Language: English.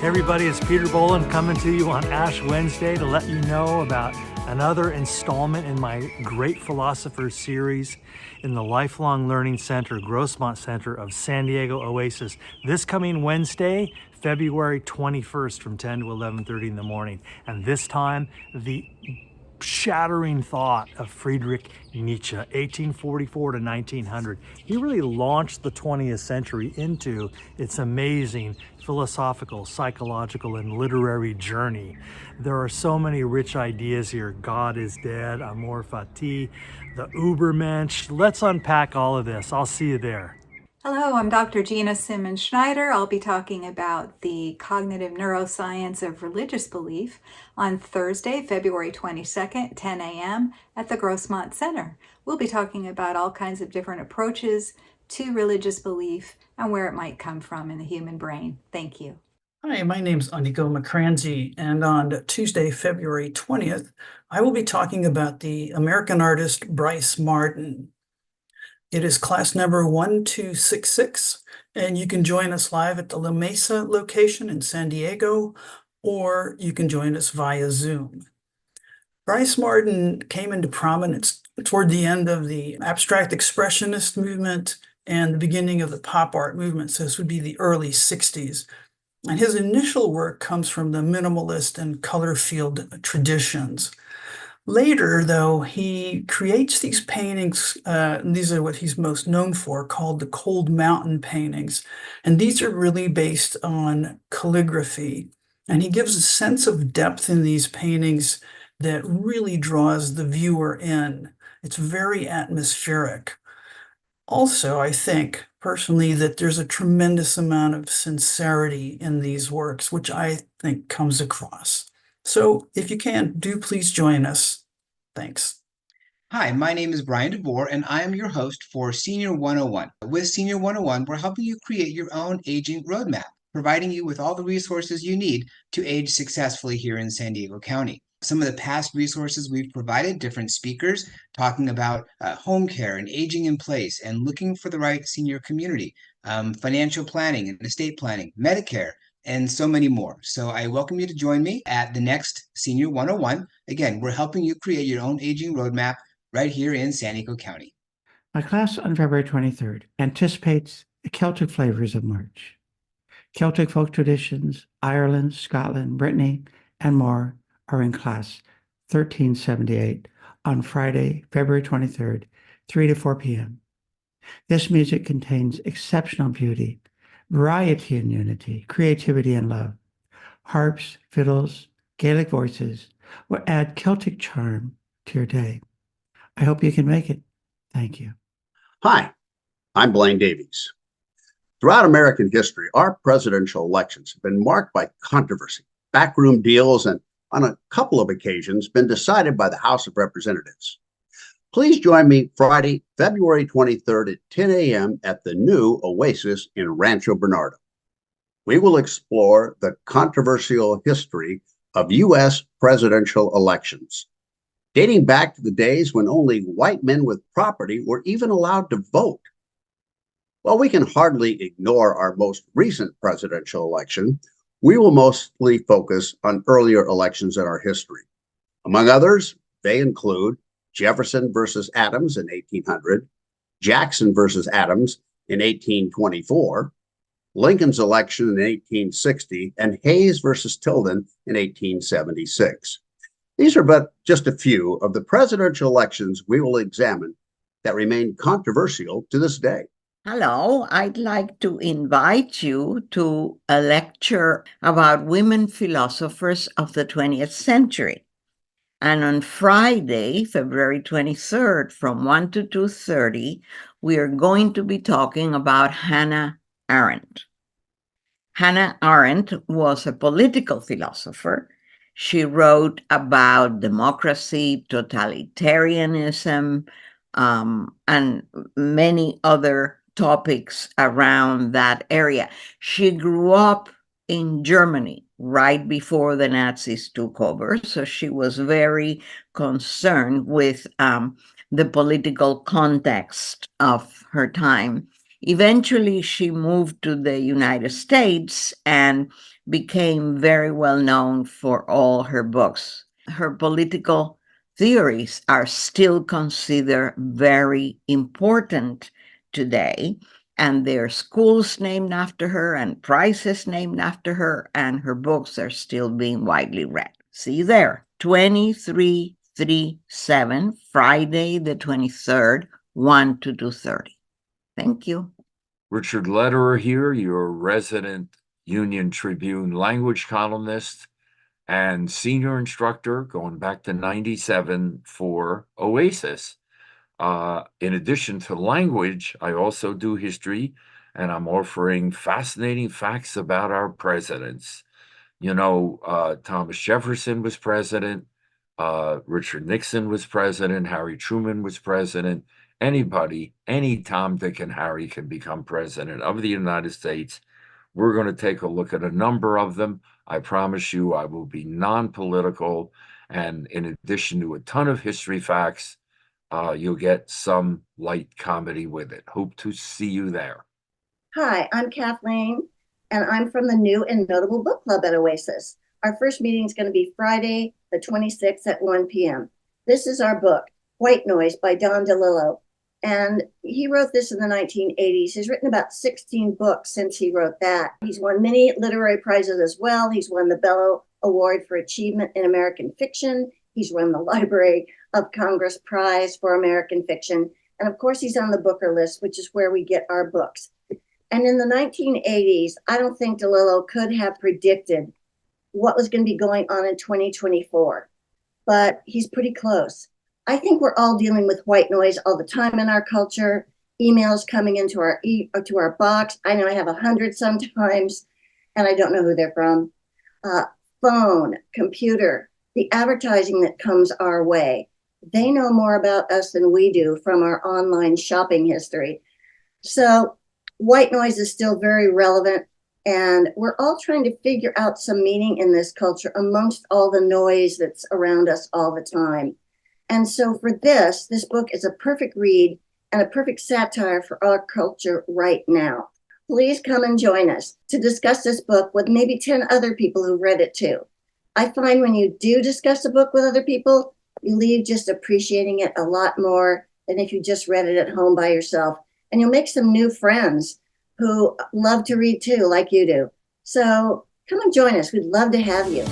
Hey everybody, it's Peter Boland coming to you on Ash Wednesday to let you know about another installment in my Great Philosophers series in the Lifelong Learning Center, Grossmont Center of San Diego Oasis. This coming Wednesday, February 21st from 10 to 11:30 in the morning. And this time, the shattering thought of Friedrich Nietzsche, 1844 to 1900. He really launched the 20th century into its amazing philosophical, psychological, and literary journey. There are so many rich ideas here. God is dead, amor fati, the Ubermensch. Let's unpack all of this. I'll see you there. Hello, I'm Dr. Gina Simmons-Schneider. I'll be talking about the cognitive neuroscience of religious belief on Thursday, February 22nd, 10 a.m. at the Grossmont Center. We'll be talking about all kinds of different approaches to religious belief and where it might come from in the human brain. Thank you. Hi, my name's Aniko Macranzi, and on Tuesday, February 20th, I will be talking about the American artist Brice Marden. It is class number 1266, and you can join us live at the La Mesa location in San Diego, or you can join us via Zoom. Brice Marden came into prominence toward the end of the abstract expressionist movement and the beginning of the pop art movement, so this would be the early 60s. And his initial work comes from the minimalist and color field traditions. Later, though, he creates these paintings, these are what he's most known for, called the Cold Mountain paintings. And these are really based on calligraphy. And he gives a sense of depth in these paintings that really draws the viewer in. It's very atmospheric. Also, I think personally that there's a tremendous amount of sincerity in these works, which I think comes across. So if you can, do please join us. Thanks. Hi, my name is Brian DeVore, and I am your host for Senior 101. With Senior 101, we're helping you create your own aging roadmap, providing you with all the resources you need to age successfully here in San Diego County. Some of the past resources we've provided, different speakers talking about home care and aging in place and looking for the right senior community, financial planning and estate planning, Medicare, and so many more. So I welcome you to join me at the next Senior 101. Again, we're helping you create your own aging roadmap right here in San Diego County. My class on February 23rd anticipates the Celtic flavors of March. Celtic folk traditions, Ireland, Scotland, Brittany, and more are in class 1378 on Friday, February 23rd, 3 to 4 p.m. This music contains exceptional beauty, variety and unity, creativity and love. Harps, fiddles, Gaelic voices will add Celtic charm to your day. I hope you can make it. Thank you. Hi, I'm Blaine Davies. Throughout American history, our presidential elections have been marked by controversy, backroom deals, and on a couple of occasions been decided by the House of Representatives. Please join me Friday, February 23rd at 10 a.m. at the new Oasis in Rancho Bernardo. We will explore the controversial history of U.S. presidential elections, dating back to the days when only white men with property were even allowed to vote. While we can hardly ignore our most recent presidential election, we will mostly focus on earlier elections in our history. Among others, they include Jefferson versus Adams in 1800, Jackson versus Adams in 1824, Lincoln's election in 1860, and Hayes versus Tilden in 1876. These are but just a few of the presidential elections we will examine that remain controversial to this day. Hello, I'd like to invite you to a lecture about women philosophers of the 20th century. And on Friday, February 23rd, from 1 to 2:30, we are going to be talking about Hannah Arendt. Hannah Arendt was a political philosopher. She wrote about democracy, totalitarianism, and many other topics around that area. She grew up in Germany right before the Nazis took over, so she was very concerned with the political context of her time. Eventually, she moved to the United States and became very well known for all her books. Her political theories are still considered very important today, and there are schools named after her and prizes named after her, and her books are still being widely read. See you there. 2337, Friday the 23rd, 1 to 2:30. Thank you. Richard Lederer here, your resident Union Tribune language columnist and senior instructor going back to 97 for Oasis. In addition to language, I also do history, and I'm offering fascinating facts about our presidents. You know, Thomas Jefferson was president, Richard Nixon was president, Harry Truman was president. Anybody, any Tom, Dick, and Harry can become president of the United States. We're going to take a look at a number of them. I promise you I will be non-political, and in addition to a ton of history facts, you'll get some light comedy with it. Hope to see you there. Hi, I'm Kathleen, and I'm from the New and Notable Book Club at Oasis. Our first meeting is going to be Friday, the 26th at 1 p.m. This is our book, White Noise by Don DeLillo. And he wrote this in the 1980s. He's written about 16 books since he wrote that. He's won many literary prizes as well. He's won the Bellow Award for Achievement in American Fiction. He's won the Library of Congress Prize for American Fiction. And of course, he's on the Booker list, which is where we get our books. And in the 1980s, I don't think DeLillo could have predicted what was going to be going on in 2024, but he's pretty close. I think we're all dealing with white noise all the time in our culture. Emails coming into our box. I know I have 100 sometimes, and I don't know who they're from. Phone, computer, the advertising that comes our way. They know more about us than we do from our online shopping history. So white noise is still very relevant, and we're all trying to figure out some meaning in this culture amongst all the noise that's around us all the time. And so for this book is a perfect read and a perfect satire for our culture right now. Please come and join us to discuss this book with maybe 10 other people who read it too. I find when you do discuss a book with other people, you leave just appreciating it a lot more than if you just read it at home by yourself. And you'll make some new friends who love to read too, like you do. So come and join us. We'd love to have you.